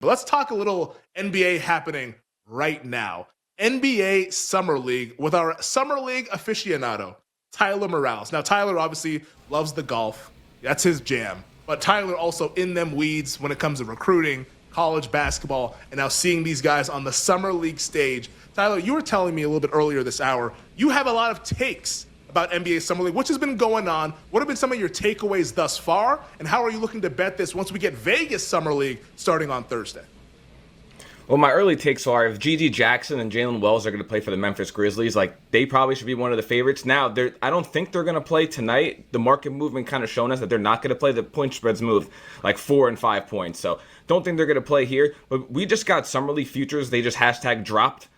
But let's talk a little NBA happening right now. NBA Summer League with our Summer League aficionado, Tyler Morales. Now, Tyler obviously loves the golf. That's his jam. But Tyler also in them weeds when it comes to recruiting, college basketball, and now seeing these guys on the Summer League stage. Tyler, you were telling me a little bit earlier this hour, you have a lot of takes about NBA Summer League, which has been going on. What have been some of your takeaways thus far, and how are you looking to bet this once we get Vegas Summer League starting on Thursday? Well, my early takes are if G.G. Jackson and Jalen Wells are going to play for the Memphis Grizzlies, like they probably should be one of the favorites. Now, I don't think they're going to play tonight. The market movement kind of shown us that they're not going to play. The point spreads moved like 4 and 5 points, so don't think they're going to play here. But we just got Summer League futures. They just hashtag dropped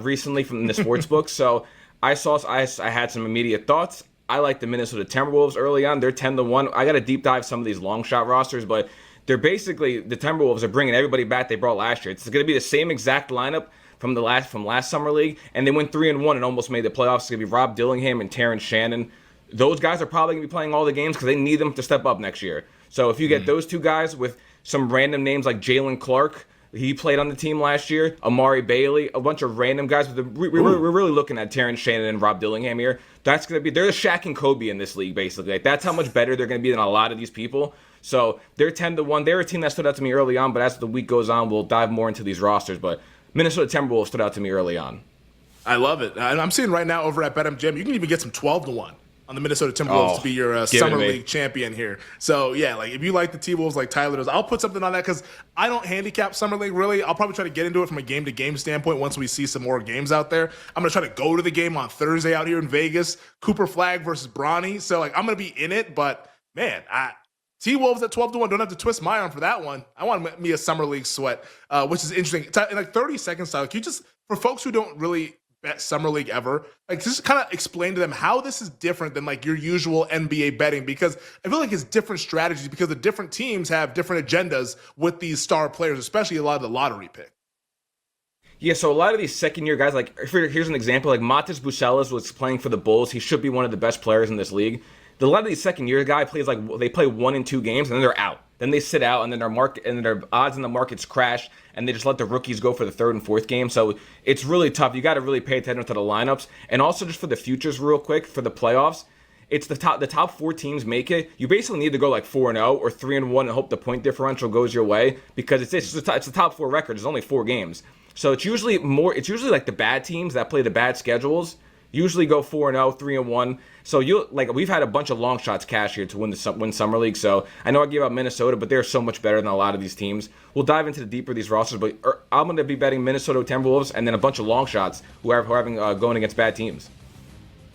recently from the sports book. So I had some immediate thoughts. I like the Minnesota Timberwolves early on. They're 10-1. I got to deep dive some of these long shot rosters, but they're basically, the Timberwolves are bringing everybody back they brought last year. It's going to be the same exact lineup from last Summer League, and they went 3-1 and almost made the playoffs. It's going to be Rob Dillingham and Terrence Shannon. Those guys are probably going to be playing all the games because they need them to step up next year. So if you get those two guys with some random names like Jalen Clark, he played on the team last year, Amari Bailey, a bunch of random guys. We're really looking at Terrence Shannon and Rob Dillingham here. That's going to be, they're the Shaq and Kobe in this league, basically. Like, that's how much better they're going to be than a lot of these people. So they're 10-1. They're a team that stood out to me early on, but as the week goes on, we'll dive more into these rosters. But Minnesota Timberwolves stood out to me early on. I love it. And I'm seeing right now over at BetMGM, you can even get some 12-1 on the Minnesota Timberwolves to be your Summer League champion here. So, yeah, like if you like the T-Wolves like Tyler does, I'll put something on that because I don't handicap Summer League really. I'll probably try to get into it from a game-to-game standpoint once we see some more games out there. I'm going to try to go to the game on Thursday out here in Vegas, Cooper Flag versus Bronny. So, like, I'm going to be in it, but, man, T-Wolves at 12-1. Don't have to twist my arm for that one. I want me a Summer League sweat, which is interesting. In like 30 seconds, Tyler, can you just, for folks who don't really bet Summer League ever, like just kind of explain to them how this is different than like your usual NBA betting? Because I feel like it's different strategies because the different teams have different agendas with these star players, especially a lot of the lottery pick. Yeah, so a lot of these second-year guys, like here's an example, like Matas Bucelas was playing for the Bulls. He should be one of the best players in this league. A lot of these second-year guys they play 1 and 2 games and then they're out. Then they sit out and then their odds in the markets crash and they just let the rookies go for the 3rd and 4th game. So it's really tough. You got to really pay attention to the lineups. And also just for the futures real quick for the playoffs, it's the top 4 teams make it. You basically need to go like 4-0 or 3-1 and hope the point differential goes your way because it's the top 4 record. It's only 4 games. So it's usually like the bad teams that play the bad schedules usually go 4-0, 3-1. So we've had a bunch of long shots cash here to win Summer League. So I know I gave out Minnesota, but they're so much better than a lot of these teams. We'll dive into the deeper of these rosters, but I'm going to be betting Minnesota Timberwolves and then a bunch of long shots who are having going against bad teams.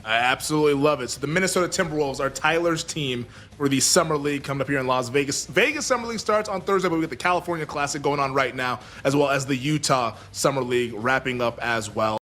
I absolutely love it. So the Minnesota Timberwolves are Tyler's team for the Summer League coming up here in Las Vegas. Vegas Summer League starts on Thursday, but we get the California Classic going on right now, as well as the Utah Summer League wrapping up as well.